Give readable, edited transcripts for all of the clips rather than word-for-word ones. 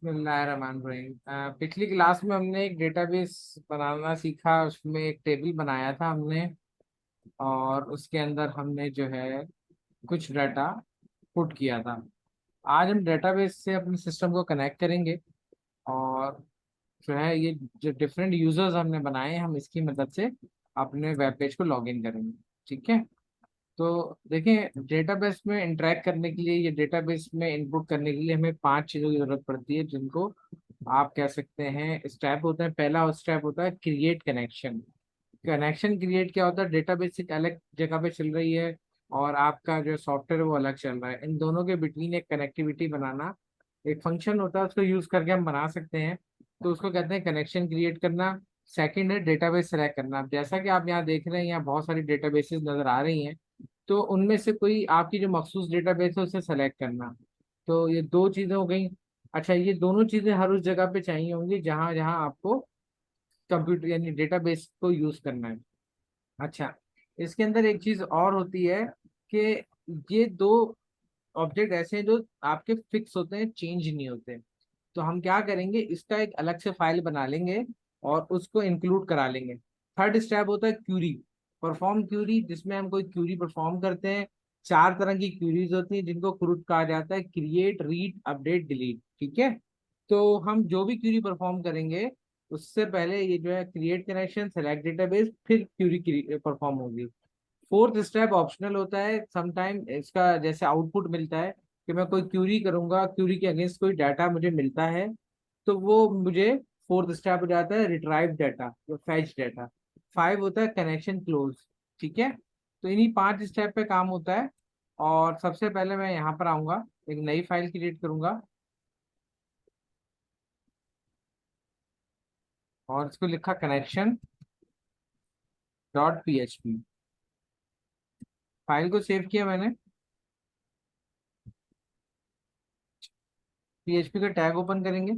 बिस्मिल्लाहिर्रहमानिर्रहीम। पिछली क्लास में हमने एक डेटाबेस बनाना सीखा, उसमें एक टेबल बनाया था हमने। और उसके अंदर हमने जो है कुछ डाटा पुट किया था। आज हम डेटाबेस से अपने सिस्टम को कनेक्ट करेंगे और जो है ये जो डिफरेंट यूजर्स हमने बनाए हैं, हम इसकी मदद से अपने वेब पेज को लॉग इन करेंगे। ठीक है। तो देखें, डेटाबेस में इंटरेक्ट करने के लिए, ये डेटाबेस में इनपुट करने के लिए हमें 5 चीज़ों की जरूरत पड़ती है, जिनको आप कह सकते हैं स्टेप होता है। पहला स्टेप होता है क्रिएट कनेक्शन। कनेक्शन क्रिएट क्या होता है? डेटाबेस एक अलग जगह पे चल रही है और आपका जो सॉफ्टवेयर है वो अलग चल रहा है, इन दोनों के बिटवीन एक कनेक्टिविटी बनाना एक फंक्शन होता है, उसको यूज करके हम बना सकते हैं। तो उसको कहते हैं कनेक्शन क्रिएट करना। सेकंड है डेटाबेस सेलेक्ट करना। अब जैसा कि आप यहाँ देख रहे हैं, यहाँ बहुत सारी डेटाबेसेस नजर आ रही हैं, तो उनमें से कोई आपकी जो मखसूस डेटाबेस है उसे सेलेक्ट करना। तो ये दो चीजें हो गई। अच्छा, ये दोनों चीजें हर उस जगह पे चाहिए होंगी जहां जहां आपको कंप्यूटर यानी डेटाबेस को यूज करना है। अच्छा, इसके अंदर एक चीज और होती है कि ये दो ऑब्जेक्ट ऐसे हैं जो आपके फिक्स होते हैं, चेंज नहीं होते। तो हम क्या करेंगे, इसका एक अलग से फाइल बना लेंगे और उसको इंक्लूड करा लेंगे। थर्ड स्टेप होता है क्यूरी, परफॉर्म क्यूरी, जिसमें हम कोई क्यूरी परफॉर्म करते हैं। 4 तरह की क्यूरीज होती हैं जिनको क्रूड कहा जाता है: क्रिएट, रीड, अपडेट, डिलीट। ठीक है। तो हम जो भी क्यूरी परफॉर्म करेंगे, उससे पहले ये जो है क्रिएट कनेक्शन, सेलेक्ट डेटाबेस, फिर क्यूरी परफॉर्म होगी। फोर्थ स्टेप ऑप्शनल होता है। समटाइम इसका जैसे आउटपुट मिलता है कि मैं कोई क्यूरी करूंगा, क्यूरी के अगेंस्ट कोई डाटा मुझे मिलता है, तो वो मुझे फोर्थ स्टेप हो जाता है रिट्राइव डाटा या फैच डाटा। फाइव होता है कनेक्शन क्लोज। ठीक है। तो इन्हीं 5 स्टेप पे काम होता है। और सबसे पहले मैं यहाँ पर आऊंगा, एक नई फाइल क्रिएट करूंगा और इसको लिखा कनेक्शन .php। फाइल को सेव किया मैंने। पीएचपी का टैग ओपन करेंगे।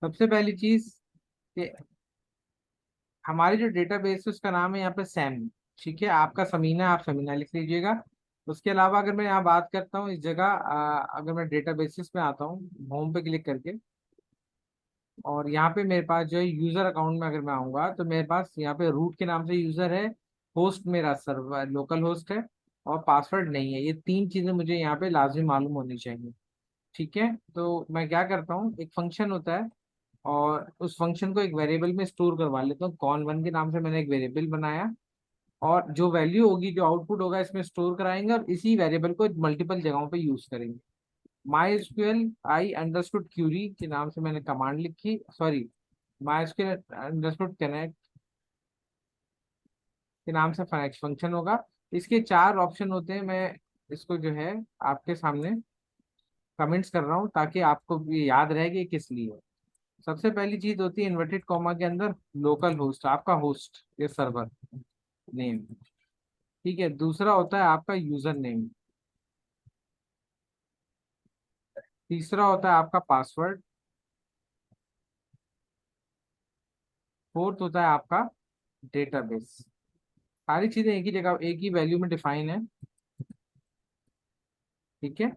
सबसे पहली चीज कि हमारी जो डेटाबेस है उसका नाम है यहाँ पे सैम। ठीक है, आपका समीना, आप समीना लिख लीजिएगा। उसके अलावा अगर मैं यहाँ बात करता हूँ इस जगह, अगर मैं डेटाबेसिस में आता हूँ, होम पे क्लिक करके, और यहाँ पे मेरे पास जो है यूजर अकाउंट में अगर मैं आऊँगा, तो मेरे पास यहाँ पे रूट के नाम से यूजर है, होस्ट मेरा सर्वर लोकल होस्ट है, और पासवर्ड नहीं है। ये 3 चीजें मुझे यहाँ पे लाजमी मालूम होनी चाहिए। ठीक है। तो मैं क्या करता हूँ, एक फंक्शन होता है और उस फंक्शन को एक वेरिएबल में स्टोर करवा लेता हूँ। कॉन वन के नाम से मैंने एक वेरिएबल बनाया, और जो वैल्यू होगी, जो आउटपुट होगा, इसमें स्टोर कराएंगे और इसी वेरिएबल को मल्टीपल जगहों पे यूज करेंगे। My SQL I underscore query के नाम से मैंने कमांड लिखी, sorry, my SQL underscore connect के नाम से फंक्शन होगा। इसके 4 ऑप्शन होते हैं। मैं इसको जो है आपके सामने कमेंट्स कर रहा हूँ ताकि आपको ये याद रहे कि ये किस लिए है। सबसे पहली चीज होती है इन्वर्टेड कॉमा के अंदर लोकल होस्ट, आपका होस्ट ये सर्वर नेम। ठीक है। दूसरा होता है आपका यूजर नेम। तीसरा होता है आपका पासवर्ड। फोर्थ होता है आपका डेटाबेस। सारी चीजें एक ही जगह, एक ही वैल्यू में डिफाइन है। ठीक है।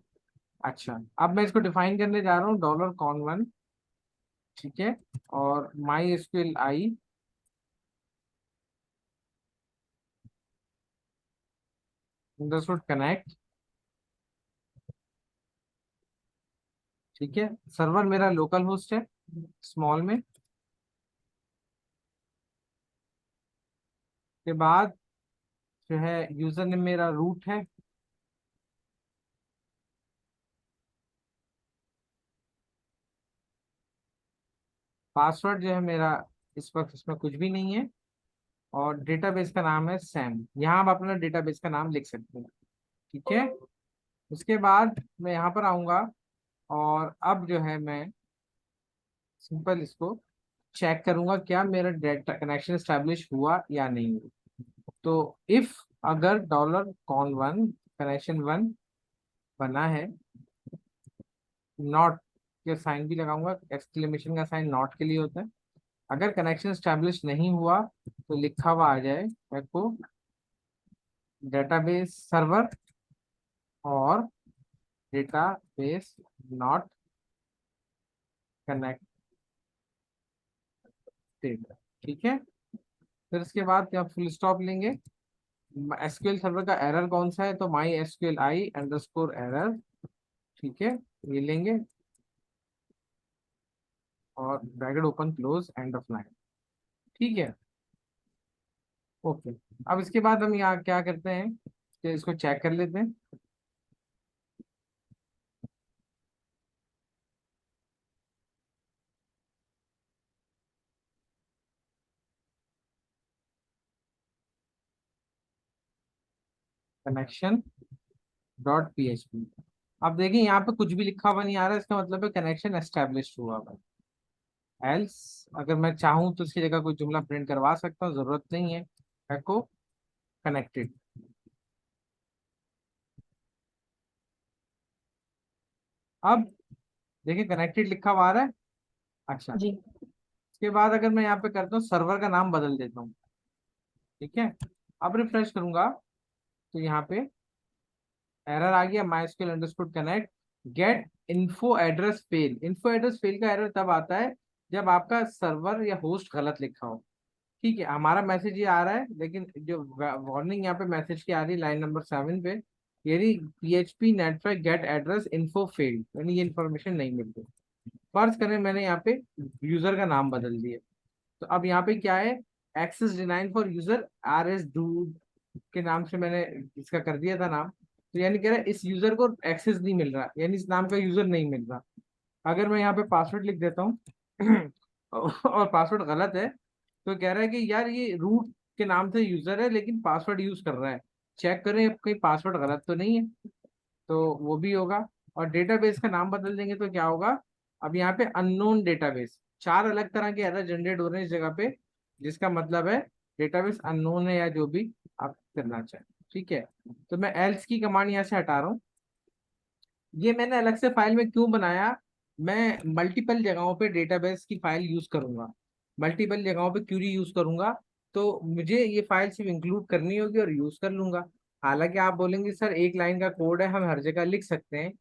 अच्छा, अब मैं इसको डिफाइन करने जा रहा हूँ, डॉलर कॉन वन। ठीक है। और माई एसक्यूएल आई अंडरस्टूड कनेक्ट। ठीक है। सर्वर मेरा लोकल होस्ट है, स्मॉल में। के बाद जो है यूजर नेम मेरा रूट है। पासवर्ड जो है मेरा इस वक्त इसमें कुछ भी नहीं है। और डेटाबेस का नाम है सैम। यहाँ आप अपना डेटाबेस का नाम लिख सकते हैं। ठीक है। उसके बाद मैं यहाँ पर आऊँगा और अब जो है मैं सिंपल इसको चेक करूंगा क्या मेरा डेटा कनेक्शन स्टैब्लिश हुआ या नहीं हुआ। तो इफ अगर dollar con one connection one बना है, नॉट के साइन भी लगाऊंगा, एक्सक्लेमेशन का साइन नॉट के लिए होता है। अगर कनेक्शन स्टैब्लिश नहीं हुआ तो लिखा हुआ आ जाए एको डेटाबेस सर्वर और डेटाबेस नॉट कनेक्टेड। ठीक है, फिर इसके बाद आप फुल स्टॉप लेंगे। एसक्यूएल सर्वर का एरर कौन सा है, तो माई एसक्यूएल आई अंडरस्कोर एरर। ठीक है, ये लेंगे और bracket open close end of line. ठीक है, ओके। अब इसके बाद हम यहाँ क्या करते हैं कि इसको चेक कर लेते हैं। Connection dot PHP. अब देखिए यहाँ पे कुछ भी लिखा हुआ नहीं आ रहा है, इसका मतलब है कनेक्शन एस्टेब्लिश हुआ हुआ है। एल्स अगर मैं चाहूँ तो इसकी जगह कोई जुमला प्रिंट करवा सकता हूँ, जरूरत नहीं है। एको कनेक्टेड। अब देखिए कनेक्टेड लिखा हुआ आ रहा है। अच्छा, जी। इसके बाद अगर मैं यहाँ पे करता हूँ सर्वर का नाम बदल देता हूँ। ठीक है, अब रिफ्रेश करूंगा तो यहाँ पे एरर आ गया, mysql underscore connect get info address fail. Info address fail का एरर तब आता है जब आपका सर्वर या होस्ट गलत लिखा हो। ठीक है, हमारा मैसेज ये आ रहा है, लेकिन जो वार्निंग यहाँ पे मैसेज की आ रही है लाइन नंबर 7 पे, यदि PHP network get address info failed, यानी ये इन्फॉर्मेशन नहीं मिलती। फर्ज करें मैंने यहाँ पे यूजर का नाम बदल दिया, तो अब यहाँ पे क्या है, access denied for user RS डूड के नाम से मैंने इसका कर दिया था नाम। तो यानी कह रहा है इस यूजर को एक्सेस नहीं मिल रहा, यानी इस नाम का यूजर नहीं मिल रहा। अगर मैं यहाँ पे पासवर्ड लिख देता हूँ और पासवर्ड गलत है, तो कह रहा है कि यार ये रूट के नाम से यूजर है लेकिन पासवर्ड यूज कर रहा है, चेक करें कहीं पासवर्ड गलत तो नहीं है। तो वो भी होगा। और डेटाबेस का नाम बदल देंगे तो क्या होगा, अब यहाँ पे अननोन डेटाबेस, चार अलग तरह के एरर जनरेट हो रहे हैं इस जगह पे, जिसका मतलब है डेटाबेस अननोन है या जो भी आप करना चाहें। ठीक है, तो मैं एल्स की कमांड यहाँ से हटा रहा हूँ। ये मैंने अलग से फाइल में क्यों बनाया, मैं मल्टीपल जगहों पे डेटाबेस की फाइल यूज करूंगा, मल्टीपल जगहों पे क्यूरी यूज करूंगा, तो मुझे ये फाइल सिर्फ इंक्लूड करनी होगी और यूज कर लूंगा। हालांकि आप बोलेंगे सर एक लाइन का कोड है, हम हर जगह लिख सकते हैं।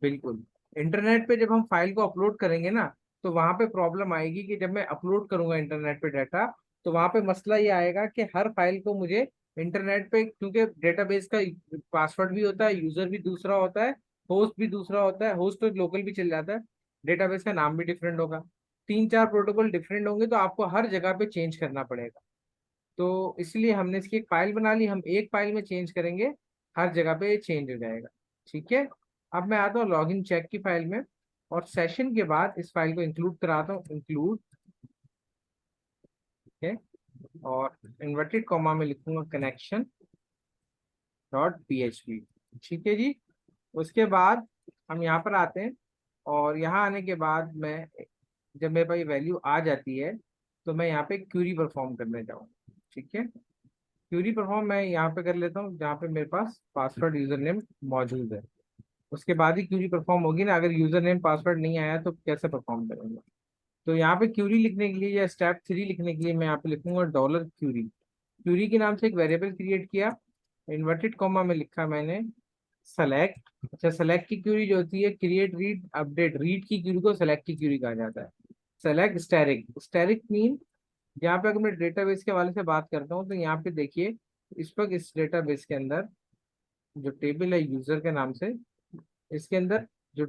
बिल्कुल। इंटरनेट पे जब हम फाइल को अपलोड करेंगे ना, तो वहां पे प्रॉब्लम आएगी कि जब मैं अपलोड करूंगा इंटरनेट पे डाटा, तो वहां पे मसला ये आएगा कि हर फाइल को मुझे इंटरनेट पे, क्योंकि डेटाबेस का पासवर्ड भी होता है, यूजर भी दूसरा होता है, होस्ट भी दूसरा होता है, होस्ट तो लोकल भी चल जाता है, डेटाबेस का नाम भी डिफरेंट होगा, तीन चार प्रोटोकॉल डिफरेंट होंगे, तो आपको हर जगह पे चेंज करना पड़ेगा। तो इसलिए हमने इसकी एक फाइल बना ली, हम एक फाइल में चेंज करेंगे, हर जगह पे चेंज हो जाएगा। ठीक है, अब मैं आता हूँ लॉगिन चेक की फाइल में, और सेशन के बाद इस फाइल को इंक्लूड कराता हूँ, इंक्लूड। ठीक है, और इन्वर्टेड कॉमा में लिखूंगा कनेक्शन डॉट PHP। ठीक है जी। उसके बाद हम यहाँ पर आते हैं, और यहाँ आने के बाद मैं, जब मेरे पास वैल्यू आ जाती है, तो मैं यहाँ पे क्यूरी परफॉर्म करने जाऊँगा। ठीक है, क्यूरी परफॉर्म मैं यहाँ पे कर लेता हूँ जहाँ पे मेरे पास पासवर्ड यूजर नेम मौजूद है। उसके बाद ही क्यूरी परफॉर्म होगी ना, अगर यूजर नेम पासवर्ड नहीं आया तो कैसे परफॉर्म करेंगे। तो यहाँ पे क्यूरी लिखने के लिए या स्टेप 3 लिखने के लिए मैं यहाँ पे लिखूंगा डॉलर क्यूरी। क्यूरी के नाम से एक वेरिएबल क्रिएट किया, इन्वर्टेड कॉमा में लिखा मैंने सेलेक्ट। अच्छा, सेलेक्ट की क्यूरी जो होती है, क्रिएट रीड अपडेट, रीड की क्यूरी को सेलेक्ट की क्यूरी कहा जाता है। सेलेक्ट स्टैटिक, स्टैटिक मीन, यहाँ पे अगर मैं डेटाबेस के हवाले से बात करता हूँ तो यहाँ पे देखिए, इस वक्त इस डेटाबेस के अंदर जो टेबल है यूजर के नाम से, इसके अंदर जो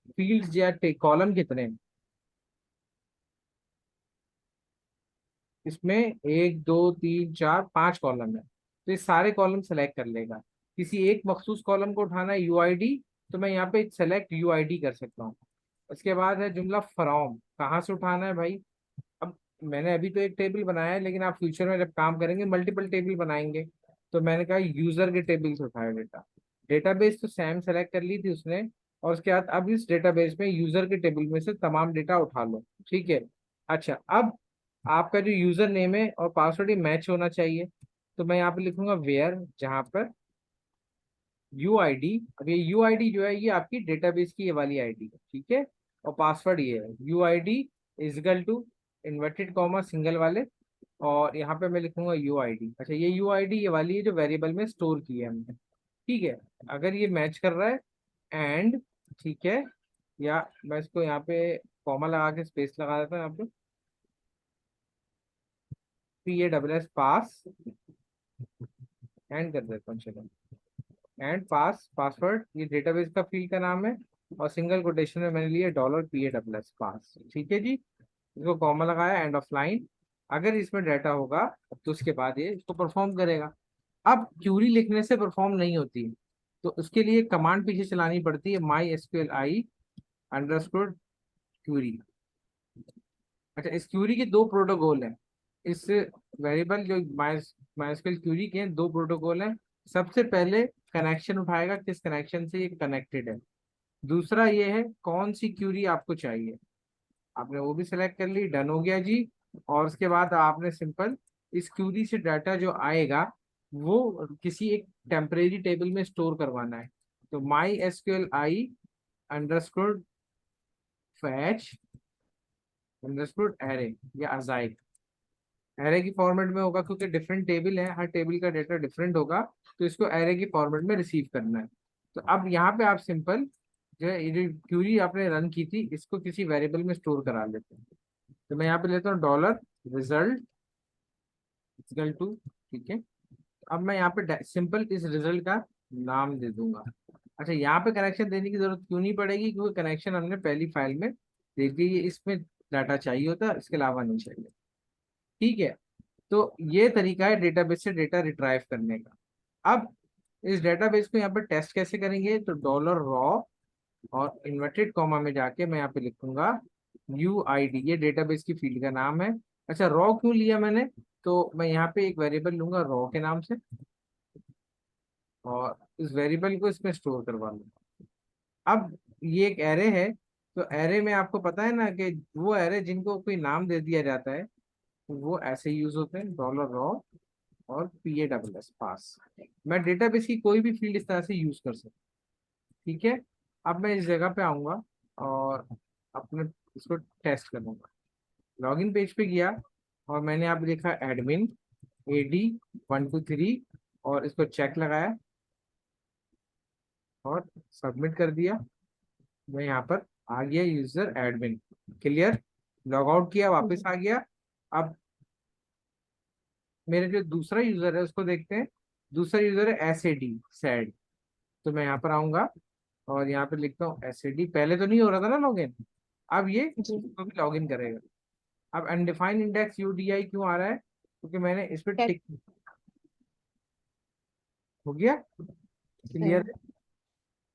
फील्ड्स या कॉलम कितने हैं, इसमें 1 2 3 4 5 कॉलम है, तो ये सारे कॉलम सेलेक्ट कर लेगा। किसी एक मखसूस कॉलम को उठाना है UID, तो मैं यहाँ पे सेलेक्ट UID कर सकता हूँ। उसके बाद है जुमला फ्रॉम, कहाँ से उठाना है भाई। अब मैंने अभी तो एक टेबल बनाया है, लेकिन आप फ्यूचर में जब काम करेंगे मल्टीपल टेबल बनाएंगे, तो मैंने कहा यूजर के टेबल से उठाया डेटा। डेटाबेस तो सैम सेलेक्ट कर ली थी उसने, और उसके बाद अब इस डेटाबेस में यूजर के टेबल में से तमाम डेटा उठा लो। ठीक है। अच्छा, अब आपका जो यूजर नेम है और पासवर्ड ये मैच होना चाहिए, तो मैं यहाँ पे लिखूंगा वेयर, जहाँ पर UID, अब ये UID जो है ये आपकी डेटाबेस की ये वाली आईडी है। ठीक है, और पासवर्ड ये है UID equal to inverted comma single वाले, और यहाँ पे मैं लिखूंगा UID। अच्छा, ये UID ये वाली है जो वेरिएबल में स्टोर की है हमने। ठीक है, अगर ये मैच कर रहा है, एंड, ठीक है, या मैं इसको यहाँ पे कॉमा लगा के स्पेस लगा देता हूँ यहाँ पे, PASS पास, एंड कर देता हूँ, चलो, एंड पास पासवर्ड, ये डेटाबेस का फील्ड का नाम है, और सिंगल कोटेशन में मैंने लिया $PASS पास, ठीक है जी। इसको कॉमा लगाया, एंड ऑफ लाइन। अगर इसमें डाटा होगा तो उसके बाद ये इसको परफॉर्म करेगा। अब क्यूरी लिखने से परफॉर्म नहीं होती है, तो उसके लिए कमांड पीछे चलानी पड़ती है, MySQLi _क्यूरी। अच्छा, इस क्यूरी के दो प्रोटोकॉल हैं। इस वेरिएबल जो माइस्क्ल क्यूरी के हैं, दो प्रोटोकॉल हैं। सबसे पहले कनेक्शन उठाएगा, किस कनेक्शन से ये कनेक्टेड है। दूसरा ये है कौन सी क्यूरी आपको चाहिए, आपने वो भी सिलेक्ट कर ली, डन हो गया जी। और उसके बाद आपने सिंपल इस क्यूरी से डाटा जो आएगा वो किसी एक टेम्परेरी टेबल में स्टोर करवाना है। तो MySQLi _fetch _array या अजाइक, एरे की फॉर्मेट में होगा, क्योंकि डिफरेंट टेबल है, हर टेबल का डेटा डिफरेंट होगा, तो इसको एरे की फॉर्मेट में रिसीव करना है। तो अब यहाँ पे आप सिंपल जो है, ये जो क्यूरी आपने रन की थी, इसको किसी वेरिएबल में स्टोर करा लेते हैं। तो मैं यहाँ पे लेता हूँ $result इक्वल टू, ठीक है। अब मैं यहाँ पे सिंपल इस रिजल्ट का नाम दे दूंगा। अच्छा, यहाँ पे कनेक्शन देने की जरूरत क्यों नहीं पड़ेगी, क्योंकि कनेक्शन हमने पहली फाइल में देख ली, ये इसमें डाटा चाहिए होता है, इसके अलावा नहीं चाहिए, ठीक है। तो ये तरीका है डेटाबेस से डेटा रिट्राइव करने का। अब इस डेटाबेस को यहाँ पे टेस्ट कैसे करेंगे, तो $raw और इन्वर्टेड कॉमा में जाके मैं यहाँ पे लिखूंगा UID, ये डेटाबेस की फील्ड का नाम है। अच्छा, रॉ क्यों लिया मैंने, तो मैं यहाँ पे एक वेरिएबल लूंगा रॉ के नाम से, और इस वेरिएबल को इसमें स्टोर करवा लूंगा। अब ये एक एरे है, तो एरे में आपको पता है ना कि वो एरे जिनको कोई नाम दे दिया जाता है वो ऐसे यूज होते हैं, $raw और PASS पास। मैं डेटाबेस की कोई भी फील्ड इस तरह से यूज कर सकता हूँ, ठीक है। अब मैं इस जगह पे आऊंगा और अपने इसको टेस्ट करूंगा। लॉगिन पेज पे गया और मैंने यहाँ पे लिखा एडमिन AD123 और इसको चेक लगाया और सबमिट कर दिया। मैं यहाँ पर आ गया user admin, clear. Log out किया, वापस आ गया। अब मेरे जो दूसरा यूजर है उसको देखते हैं। दूसरा यूजर है SAD सैड। तो मैं यहाँ पर आऊंगा और यहाँ पे लिखता हूँ SAD। पहले तो नहीं हो रहा था ना लॉगिन, अब ये जी। इसको भी लॉगिन करेगा। अब अनडिफाइंड इंडेक्स UDI क्यों आ रहा है, क्योंकि मैंने इस पर टेक। टिक, हो गया, क्लियर।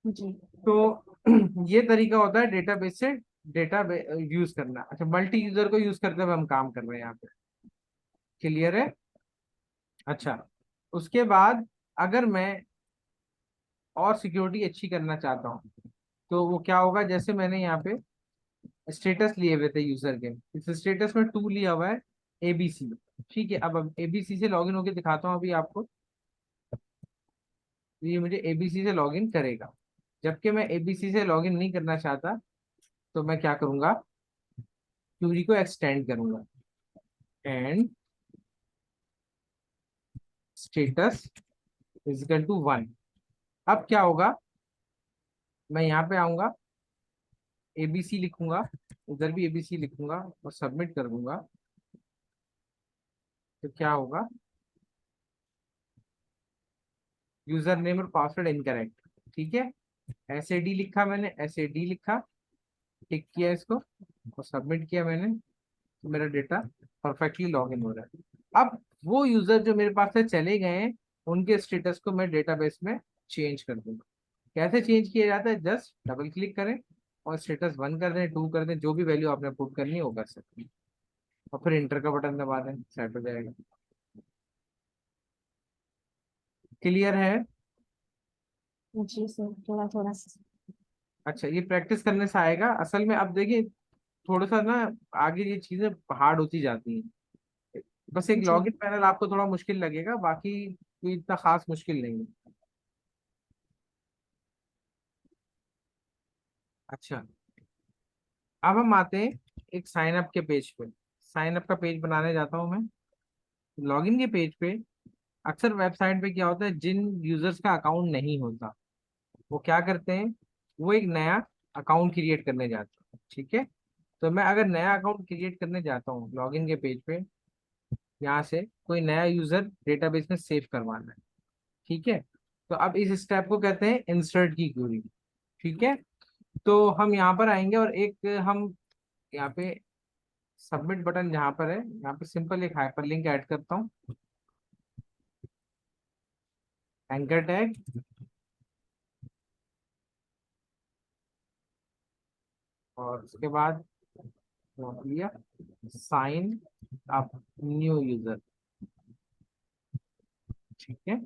जी। तो ये तरीका होता है डेटाबेस से डेटा यूज करना। अच्छा, मल्टी यूजर को यूज करते हुए हम काम कर रहे हैं यहाँ पे, क्लियर है। अच्छा, उसके बाद अगर मैं और सिक्योरिटी अच्छी करना चाहता हूँ तो वो क्या होगा, जैसे मैंने यहाँ पे स्टेटस लिए हुए थे यूजर के, इस स्टेटस में टू लिया हुआ है ABC, ठीक है। अब ABC से लॉगिन होकर दिखाता हूँ अभी आपको। तो ये मुझे ABC से लॉगिन करेगा, जबकि मैं ABC से लॉगिन नहीं करना चाहता। तो मैं क्या करूंगा, क्यूरी को एक्सटेंड करूंगा, एंड स्टेटस इजिकल टू 1। अब क्या होगा, मैं यहाँ पे आऊंगा, ABC लिखूंगा, उधर भी ABC लिखूंगा और सबमिट कर दूंगा। तो क्या होगा, यूजर नेम और पासवर्ड इनकरेक्ट, ठीक है। SAD लिखा मैंने, SAD लिखा, टिक किया इसको और सबमिट किया मैंने। तो मेरा डेटा परफेक्टली लॉग इन हो रहा है। अब वो यूजर जो मेरे पास से चले गए हैं उनके स्टेटस को मैं डेटाबेस में चेंज कर दूंगा। कैसे चेंज किया जाता है, जस्ट डबल क्लिक करें और स्टेटस 1 कर दें, 2 कर दें, जो भी वैल्यू आपने पुट करनी है वो कर सकते हैं, और फिर इंटर का बटन दबा दें, सेट हो जाएगा। क्लियर है। जी सर, थोड़ा थोड़ा अच्छा, ये प्रैक्टिस करने से आएगा असल में। अब देखिए, थोड़ा सा ना आगे ये चीजें हार्ड होती जाती हैं। बस एक जी। लॉगिन पैनल आपको थोड़ा मुश्किल लगेगा, बाकी कोई इतना खास मुश्किल नहीं है। अच्छा, अब हम आते हैं एक साइन अप के पेज पे। साइन अप का पेज बनाने जाता हूँ मैं। लॉगिन के पेज पे अक्सर वेबसाइट पे क्या होता है, जिन यूजर्स का अकाउंट नहीं होता वो क्या करते हैं, वो एक नया अकाउंट क्रिएट करने जाता हूँ, ठीक है। तो मैं अगर नया अकाउंट क्रिएट करने जाता हूँ लॉगिन के पेज पे, यहाँ से कोई नया यूजर डेटाबेस में सेव करवाना है, ठीक है। तो अब इस स्टेप को कहते हैं इंसर्ट की क्वेरी, ठीक है। तो हम यहाँ पर आएंगे और एक हम यहाँ पे सबमिट बटन जहाँ पर है, यहाँ पे सिंपल एक हाइपरलिंक ऐड करता हूँ, एंकर टैग, और उसके बाद लिया साइन अप न्यू यूजर, ठीक है।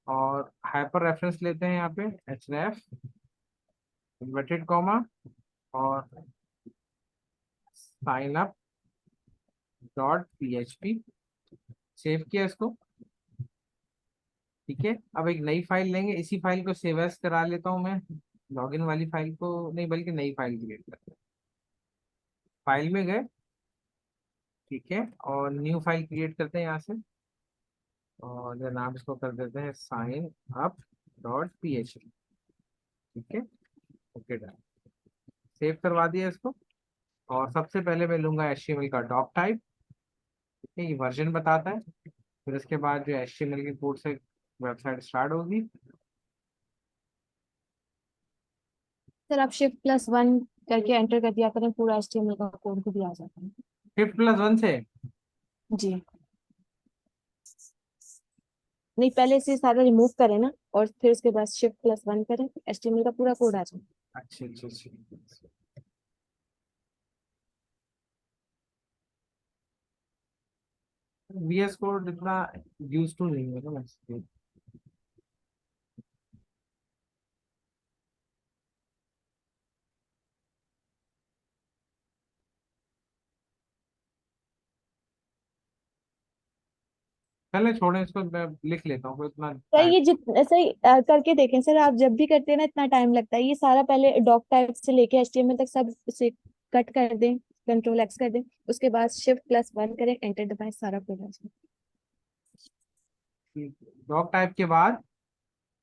और हाइपर रेफरेंस लेते हैं यहाँ पे href इन्वर्टेड कॉमा और sign up dot php, save किया इसको, ठीक है। अब एक नई फाइल लेंगे, इसी फाइल को सेव एज करा लेता हूँ मैं, लॉगिन वाली फाइल को नहीं बल्कि नई फाइल क्रिएट करते हैं। फाइल में गए, ठीक है, और न्यू फाइल क्रिएट करते हैं यहाँ से, और जो नाम इसको कर देते हैं साइन अप डॉट php, ठीक है। ओके डन, सेव करवा दिया इसको। और सबसे पहले मैं लूंगा HTML का डॉक टाइप, ठीक है, ये वर्जन बताता है। फिर उसके बाद जो HTML के कोड से वेबसाइट स्टार्ट होगी। सर आप shift+1 करके एंटर कर दिया करें, पूरा HTML का कोड भी आ जाता है। Shift+1 से? जी। नहीं, पहले से सारा रिमूव करें ना, और फिर उसके बाद shift+1 करें, HTML का पूरा कोड आ जाए। अच्छा अच्छा अच्छा। VS कोड इतना यूज टू नहीं है ना मैं। पहले छोड़ें इसको, मैं लिख लेता हूँ, कोई इतना सर टाइम। ये जितना सही करके देखें सर, आप जब भी करते हैं ना इतना टाइम लगता है, ये सारा पहले डॉक टाइप से लेके HTML तक सब से कट कर दें, Ctrl+X कर दें, उसके बाद shift+1 करें, एंटर दबाएं, सारा कोड आ जाए। डॉक टाइप के बाद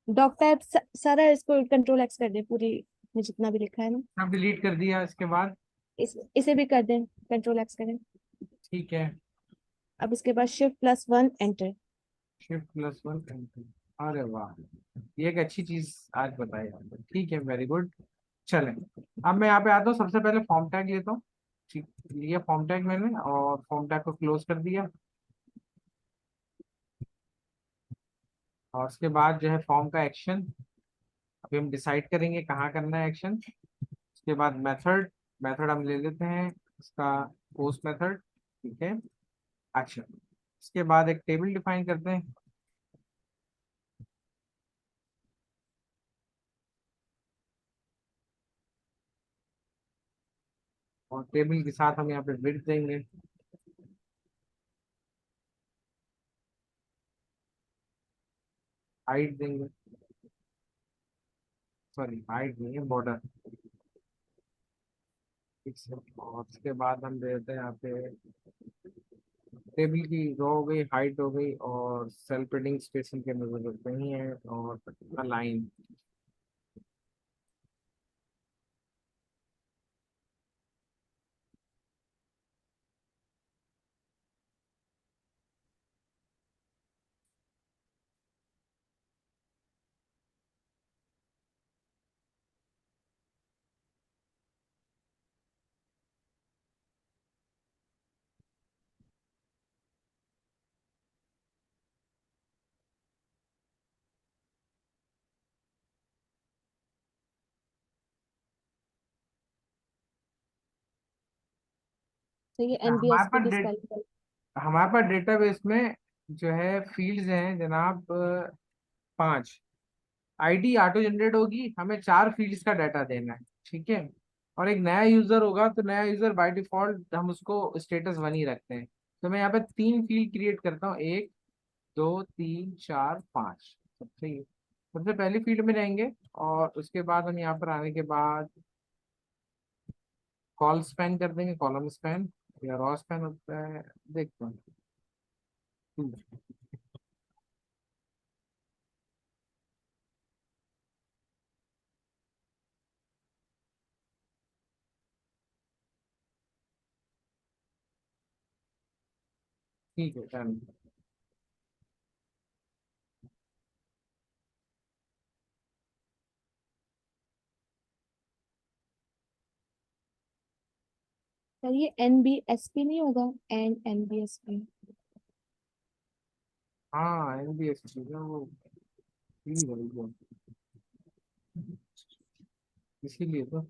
डॉक टाइप सारा इसको Ctrl+X कर दें, पूरी में जितना भी लिखा है ना, सब डिलीट कर दिया इसके बाद, इसे भी कर दें, Ctrl+X करें। ठीक है। अब इसके बाद shift+1 एंटर। Shift+1 enter. अरे वाह, ये एक अच्छी चीज आज बताई आपने, ठीक है, वेरी गुड। चलें, अब मैं यहाँ पे आता हूँ, सबसे पहले फॉर्म टैग लेता हूँ, ठीक, लिया फॉर्म टैग मैंने और फॉर्म टैग को क्लोज कर दिया। और उसके बाद जो है फॉर्म का एक्शन अभी हम डिसाइड करेंगे कहाँ करना है एक्शन। उसके बाद मेथड, मेथड हम ले लेते हैं इसका पोस्ट मेथड, ठीक है, एक्शन। इसके बाद एक टेबल डिफाइन करते हैं, और टेबल के साथ हम यहाँ पे विड्थ देंगे, हाइट देंगे, सॉरी हाइट नहीं है, बॉर्डर, ठीक है। और उसके बाद हम दे देते हैं यहाँ पे टेबल की रो हो गई, हाइट हो गई, और सेल प्रिंटिंग स्पेसिंग की हमें जरूरत नहीं है, और लाइन। तो ये हमारे NBS को पास डिस्क्वालीफाई। हमारे पास डेटाबेस में जो है फील्ड्स हैं जनाब, 5। आईडी ऑटो जनरेट होगी, हमें 4 फील्ड्स का डाटा देना है, ठीक है। और एक नया यूजर होगा, तो नया यूजर बाय डिफॉल्ट हम उसको स्टेटस 1 ही रखते हैं। तो मैं यहाँ पे 3 फील्ड क्रिएट करता हूँ, 1 2 3 4 5, सही है। सबसे पहली फील्ड में रहेंगे, और उसके बाद हम यहाँ पर आने के बाद कॉल स्पैन कर देंगे, कॉलम स्पैन या रॉ स्पैन होता है, देखते हैं। ठीक है डन। सर ये NBSP नहीं होगा? NBSP। हाँ एनबीएस ठीक है वो, ठीक है वो, इसीलिए तो।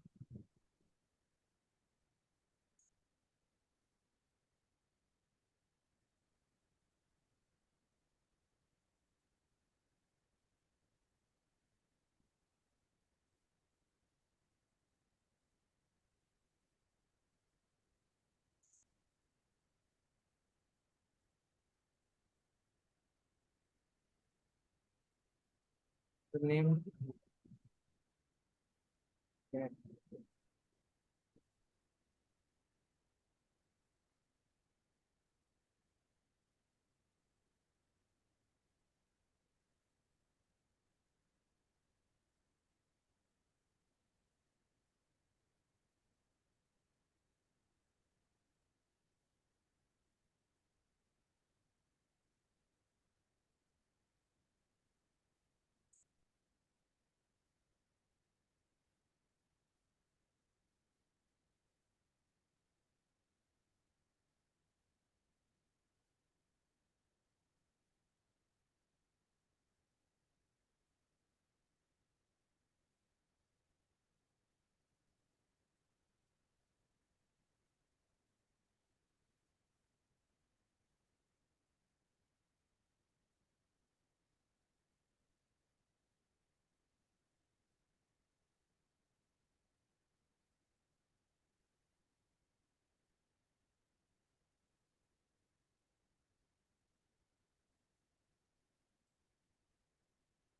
Name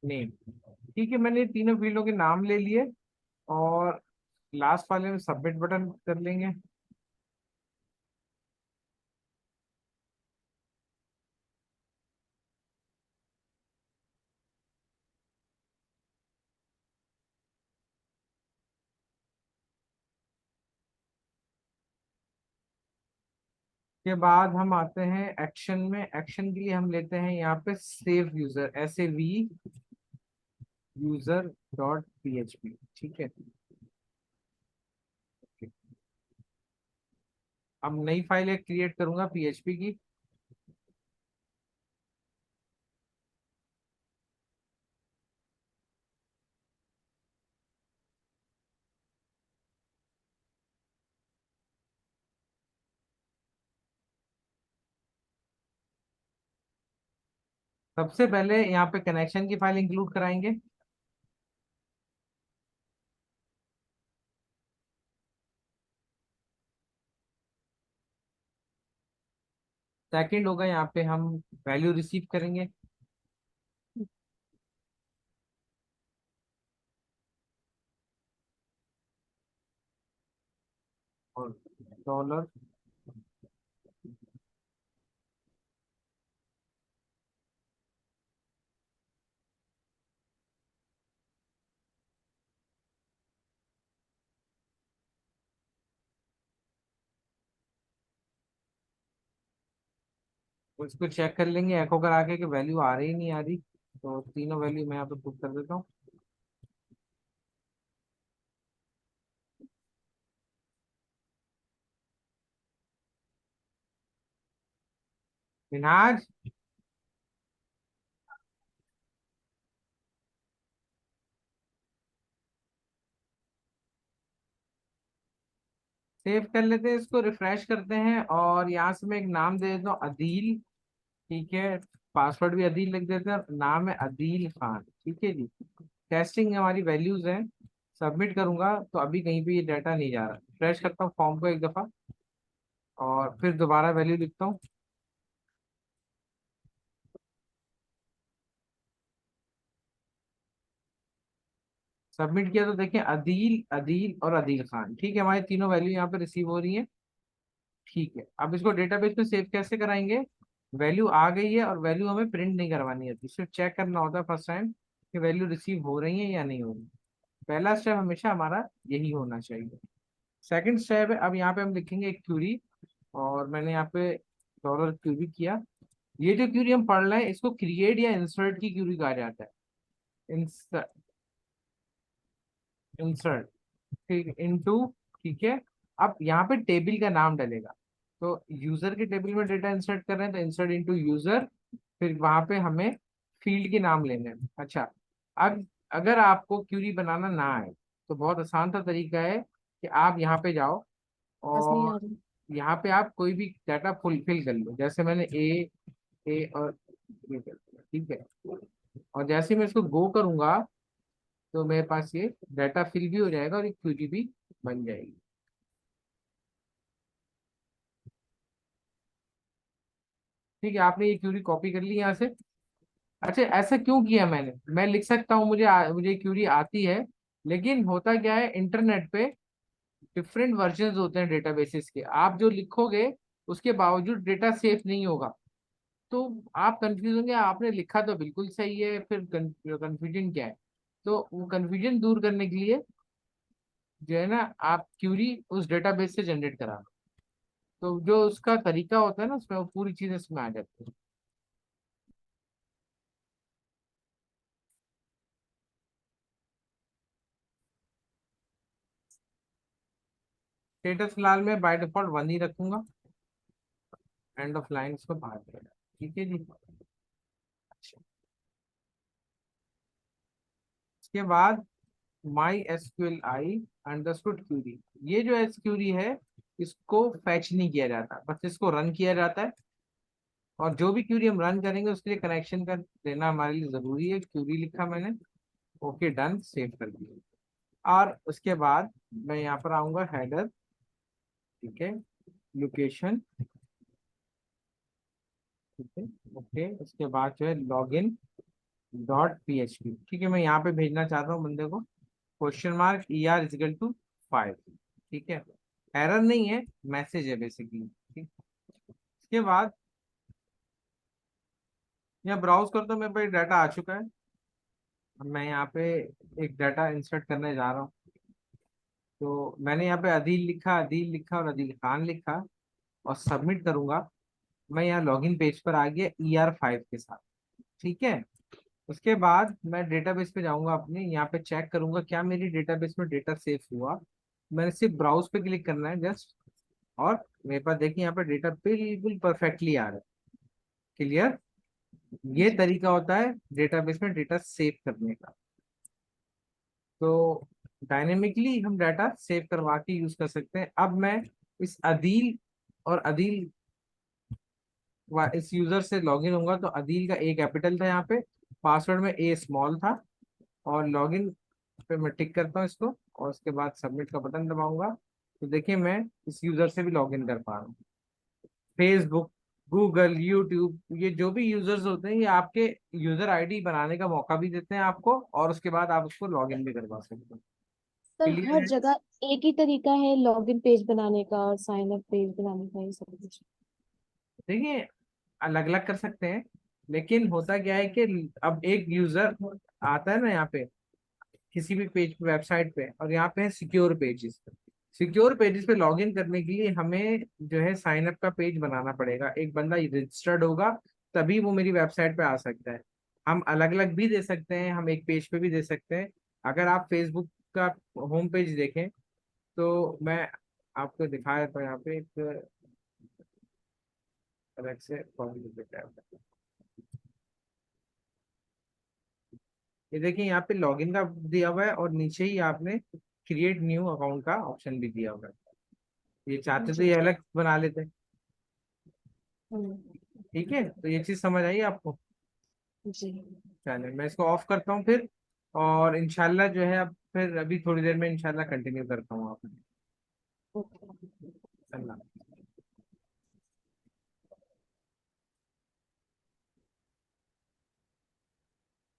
name. ठीक है, मैंने तीनों फील्डों के नाम ले लिए, और लास्ट वाले में सबमिट बटन कर लेंगे। के बाद हम आते हैं एक्शन में। एक्शन के लिए हम लेते हैं यहाँ पे save user, SAV user dot PHP। ठीक है। अब नई फाइल एक क्रिएट करूंगा PHP की। सबसे पहले यहाँ पे कनेक्शन की फाइल इंक्लूड कराएंगे। सेकंड होगा यहाँ पे हम वैल्यू रिसीव करेंगे, और डॉलर। उसको चेक कर लेंगे एको करा के कि वैल्यू आ रही नहीं आ रही। तो तीनों वैल्यू मैं यहाँ पे पुट कर देता हूँ। मिनहाज, सेव कर लेते हैं, इसको रिफ्रेश करते हैं, और यहाँ से मैं एक नाम दे देता हूँ अदील। ठीक है। पासवर्ड भी अदील लिख देते हैं, नाम है अदील खान। ठीक है जी। टेस्टिंग हमारी वैल्यूज हैं। सबमिट करूंगा तो अभी कहीं भी ये डाटा नहीं जा रहा। फ्रेश करता हूँ फॉर्म को एक दफा, और फिर दोबारा वैल्यू लिखता हूँ। सबमिट किया तो देखिए अदील, अदील और अदील खान। ठीक है, हमारी तीनों वैल्यू यहाँ पे रिसीव हो रही है। ठीक है, अब इसको डेटाबेस में सेव कैसे कराएंगे? वैल्यू आ गई है और वैल्यू हमें प्रिंट नहीं करवानी होती, सिर्फ चेक करना होता है फर्स्ट टाइम कि वैल्यू रिसीव हो रही है या नहीं हो रही। पहला स्टेप हमेशा हमारा यही होना चाहिए। सेकंड स्टेप है, अब यहाँ पे हम लिखेंगे एक क्यूरी, और मैंने यहाँ पे डॉलर क्यूरी किया। ये जो क्यूरी हम पढ़ रहे हैं इसको क्रिएट या इंसर्ट की क्यूरी कहा जाता है। इंसर्ट, इंसर्ट, ठीक, इनटू, ठीक है। अब यहाँ पे टेबल का नाम डलेगा, तो यूजर के टेबल में डेटा इंसर्ट कर रहे हैं तो इंसर्ट इनटू यूजर, फिर वहां पे हमें फील्ड के नाम लेने हैं। अच्छा, अब अगर आपको क्यूरी बनाना ना आए तो बहुत आसान सा तरीका है कि आप यहाँ पे जाओ पास नहीं आ और रही। यहाँ पे आप कोई भी डाटा फुलफिल कर लो, जैसे मैंने ए और ये कर दिया, ठीक है। और जैसे ही मैं इसको गो करूंगा तो मेरे पास ये डाटा फिल भी हो जाएगा और एक क्यूरी भी बन जाएगी। ठीक है, आपने ये क्यूरी कॉपी कर ली यहाँ से। अच्छा, ऐसा क्यों किया मैंने, मैं लिख सकता हूँ, मुझे क्यूरी आती है, लेकिन होता क्या है इंटरनेट पे डिफरेंट वर्जन्स होते हैं डेटाबेसेस के, आप जो लिखोगे उसके बावजूद डेटा सेफ नहीं होगा। तो आप कंफ्यूज होंगे, आपने लिखा तो बिल्कुल सही है, फिर कंफ्यूजन क्या है। तो वो कंफ्यूजन दूर करने के लिए जो है ना, आप क्यूरी उस डेटाबेस से जनरेट करा लो। तो जो उसका तरीका होता है ना, उसमें वो पूरी चीजें इसमें आ जाती है। स्टेटस फिलहाल मैं बाय डिफॉल्ट 1 ही रखूंगा। एंड ऑफ लाइन इसको बाहर करेगा, ठीक है जी। अच्छा, इसके बाद my SQL I underscore query, ये जो एस क्यूरी है इसको फैच नहीं किया जाता, बस इसको रन किया जाता है। और जो भी क्यूरी हम रन करेंगे उसके लिए कनेक्शन का देना हमारे लिए जरूरी है। क्यूरी लिखा मैंने, ओके डन, सेव कर दिया। और उसके बाद मैं यहाँ पर आऊंगा हेडर, ठीक है, लोकेशन, ठीक है, ओके। उसके बाद जो है लॉगिन डॉट PHP, ठीक है, मैं यहाँ पे भेजना चाहता हूँ बंदे को क्वेश्चन मार्क ER=5, ठीक है। एरर नहीं है, मैसेज है बेसिकली, ठीक। इसके बाद यहाँ ब्राउज करता हूँ, मेरे पास डाटा आ चुका है। अब मैं यहाँ पे एक डाटा इंसर्ट करने जा रहा हूँ। तो मैंने यहाँ पे अदील लिखा और अदील खान लिखा और सबमिट करूंगा। मैं यहाँ लॉगिन पेज पर आ गया ER5 के साथ, ठीक है। उसके बाद मैं डेटाबेस पे जाऊंगा, अपने यहाँ पे चेक करूंगा क्या मेरी डेटाबेस में डेटा सेव हुआ। मैंने सिर्फ ब्राउज पे क्लिक करना है जस्ट, और मेरे पास देखिए यहाँ पे डेटा बिल्कुल परफेक्टली आ रहा है, क्लियर। ये जी। तरीका होता है डेटाबेस में डेटा सेव करने का। तो डायनेमिकली हम डाटा सेव करवा के यूज कर सकते हैं। अब मैं इस अदील और अदील इस यूजर से लॉगिन होऊंगा, तो अदील का A कैपिटल था यहाँ पे, पासवर्ड में A स्मॉल था, और लॉगिन पे मैं टिक करता हूँ इसको, और उसके बाद सबमिट का बटन दबाऊंगा। तो देखिए मैं इस यूजर से भी लॉगिन कर पा रहा हूँ। फेसबुक, गूगल, यूट्यूब, ये जो भी यूजर्स होते हैं ये आपके यूजर आईडी बनाने का मौका भी देते हैं आपको, और उसके बाद आप उसको लॉगिन भी करवा सकते हैं। सर क्लियर हर है? जगह एक ही तरीका है लॉगिन पेज बनाने का और साइन अप पेज बनाने का, ये सब कुछ। देखिए, अलग अलग कर सकते हैं, लेकिन होता क्या है कि अब एक यूजर आता है ना यहाँ पे किसी भी पेज पे, वेबसाइट पे, और यहाँ पे है सिक्योर पेजेस। सिक्योर पेजेस पे लॉगिन करने के लिए हमें जो है साइन अप का पेज बनाना पड़ेगा, एक बंदा रजिस्टर्ड होगा तभी वो मेरी वेबसाइट पे आ सकता है। हम अलग अलग भी दे सकते हैं, हम एक पेज पे भी दे सकते हैं। अगर आप फेसबुक का होम पेज देखें तो मैं आपको दिखाया था यहाँ पे एक अलग से ये देखिए यहाँ पे लॉगिन का दिया हुआ है, और नीचे ही आपने क्रिएट न्यू अकाउंट का ऑप्शन भी दिया हुआ है। ये चाहते तो जी। ये अलग बना लेते। हम्म। ठीक है, तो ये चीज समझ आई आपको। जी। चलिए मैं इसको ऑफ करता हूँ फिर, और इंशाल्लाह जो है अब फिर अभी थोड़ी देर में इंशाल्लाह कंटिन्यू करता हूँ आप। ओके। अल्लाह।